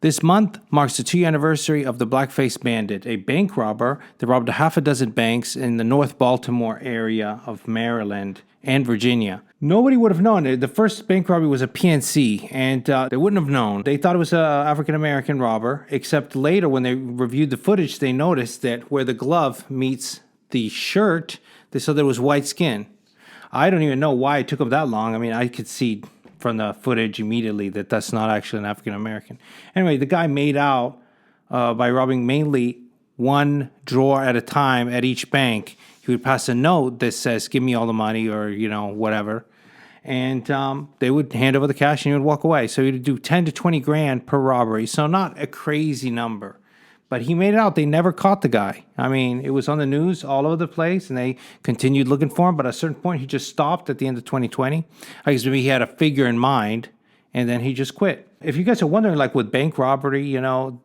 This month marks the 2-year anniversary of the Blackface Bandit, a bank robber that robbed a half a dozen banks in the North Baltimore area of Maryland and Virginia. Nobody would have known it. The first bank robbery was a PNC, and they wouldn't have known. They thought it was an African-American robber, except later when they reviewed the footage, they noticed that where the glove meets the shirt, they saw there was white skin. I don't even know why it took them that long. I mean, I could see from the footage immediately that that's not actually an African-American. Anyway, the guy made out by robbing mainly one drawer at a time at each bank. He would pass a note that says, give me all the money or, whatever. And they would hand over the cash and he would walk away. So he'd do 10 to 20 grand per robbery. So not a crazy number. But he made it out. They never caught the guy. I mean, it was on the news all over the place, and they continued looking for him. But at a certain point, he just stopped at the end of 2020. I guess maybe he had a figure in mind, and then he just quit. If you guys are wondering, like with bank robbery, how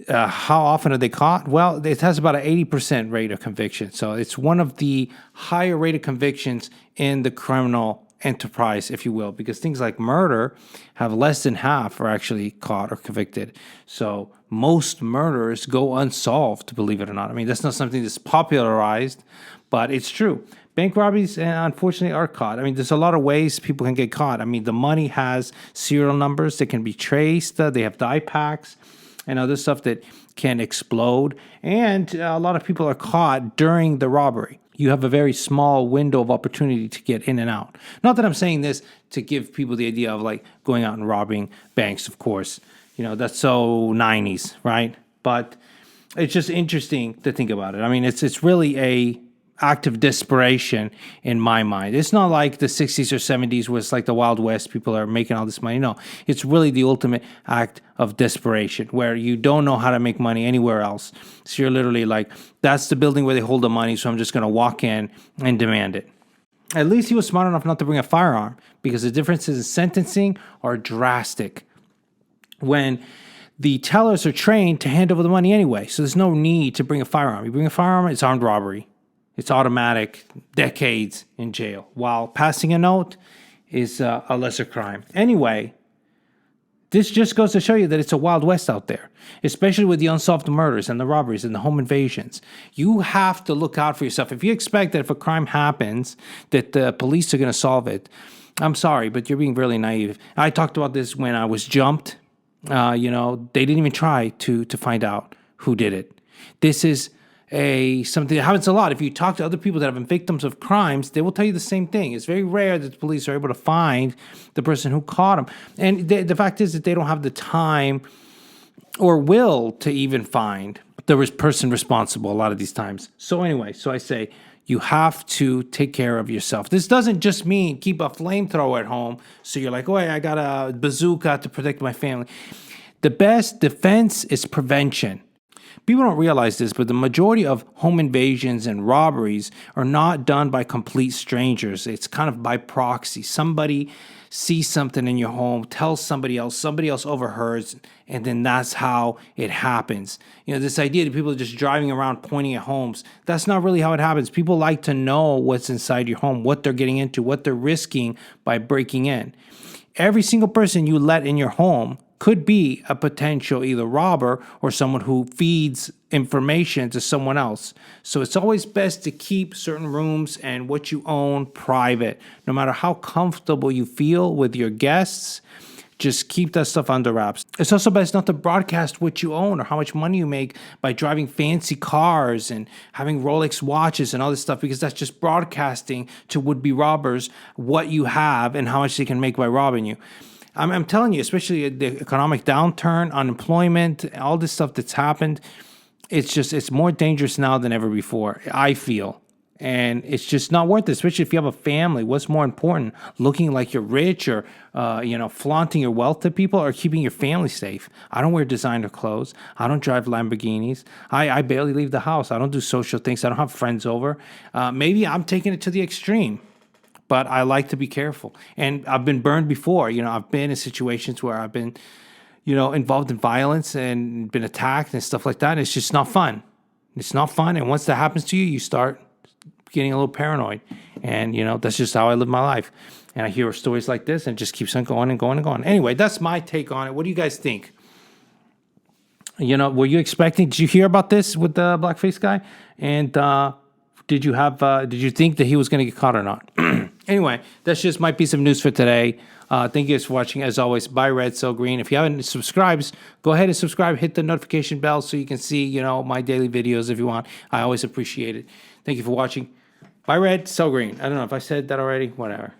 often are they caught? Well, it has about an 80% rate of conviction. So it's one of the higher rated convictions in the criminal enterprise, if you will, because things like murder have less than half are actually caught or convicted. So most murders go unsolved, believe it or not. I mean, that's not something that's popularized, but it's true. Bank robberies, unfortunately, are caught. I mean, there's a lot of ways people can get caught. I mean, the money has serial numbers that can be traced. They have die packs and other stuff that can explode. And a lot of people are caught during the robbery. You have a very small window of opportunity to get in and out. Not that I'm saying this to give people the idea of like going out and robbing banks, of course. That's so 90s, right? But it's just interesting to think about it. I mean, it's really a act of desperation in my mind. It's not like the 60s or 70s where it's like the Wild West, people are making all this money. No, it's really the ultimate act of desperation where you don't know how to make money anywhere else. So you're literally like, that's the building where they hold the money, so I'm just going to walk in and demand it. At least he was smart enough not to bring a firearm because the differences in sentencing are drastic when the tellers are trained to hand over the money anyway. So there's no need to bring a firearm. You bring a firearm, it's armed robbery. It's automatic, decades in jail, while passing a note is a lesser crime. Anyway, this just goes to show you that it's a Wild West out there, especially with the unsolved murders and the robberies and the home invasions. You have to look out for yourself. If you expect that if a crime happens, that the police are going to solve it, I'm sorry, but you're being really naive. I talked about this when I was jumped. They didn't even try to find out who did it. This is something that happens a lot. If you talk to other people that have been victims of crimes, they will tell you the same thing. It's very rare that the police are able to find the person who caught them. And the fact is that they don't have the time or will to even find the person responsible a lot of these times. So anyway, I say you have to take care of yourself. This doesn't just mean keep a flamethrower at home so you're like, oh, I got a bazooka to protect my family. The best defense is prevention. People don't realize this, but the majority of home invasions and robberies are not done by complete strangers. It's kind of by proxy. Somebody sees something in your home, tells somebody else overhears, and then that's how it happens. This idea that people are just driving around pointing at homes, that's not really how it happens. People like to know what's inside your home, what they're getting into, what they're risking by breaking in. Every single person you let in your home could be a potential either robber or someone who feeds information to someone else. So it's always best to keep certain rooms and what you own private. No matter how comfortable you feel with your guests, just keep that stuff under wraps. It's also best not to broadcast what you own or how much money you make by driving fancy cars and having Rolex watches and all this stuff, because that's just broadcasting to would-be robbers what you have and how much they can make by robbing you. I'm telling you, especially the economic downturn, unemployment, all this stuff that's happened, it's more dangerous now than ever before, I feel. And it's just not worth it, especially if you have a family. What's more important, looking like you're rich or, flaunting your wealth to people, or keeping your family safe? I don't wear designer clothes. I don't drive Lamborghinis. I barely leave the house. I don't do social things. I don't have friends over. Maybe I'm taking it to the extreme. But I like to be careful. And I've been burned before. I've been in situations where I've been, involved in violence and been attacked and stuff like that. And it's just not fun. It's not fun. And once that happens to you, you start getting a little paranoid. And, that's just how I live my life. And I hear stories like this and it just keeps on going and going and going. Anyway, that's my take on it. What do you guys think? You know, were you expecting? Did you hear about this with the blackface guy? And did you have? Did you think that he was going to get caught or not? Anyway, that's just my piece of news for today. Thank you guys for watching. As always, buy red, sell green. If you haven't subscribed, go ahead and subscribe. Hit the notification bell so you can see, you know, my daily videos if you want. I always appreciate it. Thank you for watching. Buy red, sell green. I don't know if I said that already. Whatever.